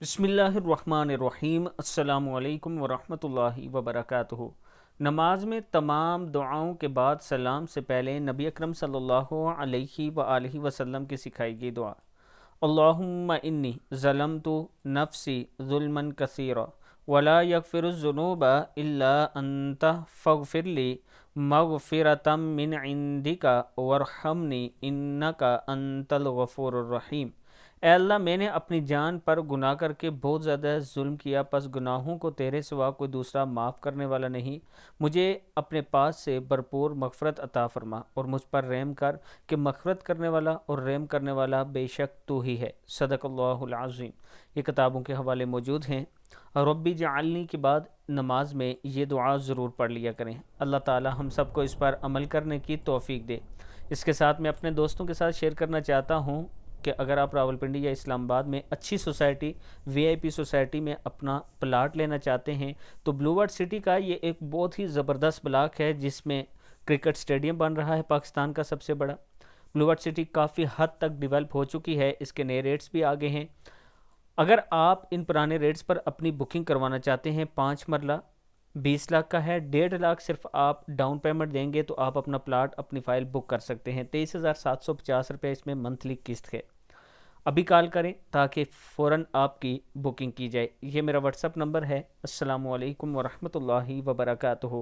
بسم اللہ الرحمن الرحیم۔ السلام علیکم ورحمۃ اللہ وبرکاتہ۔ نماز میں تمام دعاؤں کے بعد سلام سے پہلے نبی اکرم صلی اللہ علیہ وآلہ وسلم کی سکھائی گئی دعا: اللہم انی ظلمت نفسی ظلما کثیرا ولا یغفر الذنوب الا انت فاغفر لی مغفرۃ من عندک وارحمنی انک انت الغفور الرحیم۔ اے اللہ، میں نے اپنی جان پر گناہ کر کے بہت زیادہ ظلم کیا، پس گناہوں کو تیرے سوا کوئی دوسرا معاف کرنے والا نہیں۔ مجھے اپنے پاس سے بھرپور مغفرت عطا فرما اور مجھ پر رحم کر کہ مغفرت کرنے والا اور رحم کرنے والا بے شک تو ہی ہے۔ صدق اللہ العظیم۔ یہ کتابوں کے حوالے موجود ہیں۔ ربی جعلنی کے بعد نماز میں یہ دعا ضرور پڑھ لیا کریں۔ اللہ تعالی ہم سب کو اس پر عمل کرنے کی توفیق دے۔ اس کے ساتھ میں اپنے دوستوں کے ساتھ شیئر کرنا چاہتا ہوں کہ اگر آپ راولپنڈی یا اسلام آباد میں اچھی society we I P society میں اپنا پلاٹ لینا چاہتے ہیں تو بلو ورڈ سٹی کا یہ ایک بہت ہی زبردست بلاک ہے، جس میں کرکٹ سٹیڈیم بن رہا ہے، پاکستان کا سب سے بڑا۔ بلو ورڈ سٹی کافی حد تک ڈیولپ ہو چکی ہے، اس کے نئے ریٹس بھی آگے ہیں۔ اگر آپ ان پرانے ریٹس پر اپنی بکنگ کروانا چاہتے ہیں، 5 مرلہ 20 لاکھ کا ہے، 1.5 لاکھ صرف آپ ڈاؤن پیمنٹ دیں گے تو آپ اپنا پلاٹ اپنی فائل بک کر سکتے ہیں۔ 23,750 روپے اس میں منتھلی قسط ہے۔ ابھی کال کریں تاکہ فوراً آپ کی بکنگ کی جائے۔ یہ میرا واٹس اپ نمبر ہے۔ السلام علیکم ورحمۃ اللہ وبرکاتہ۔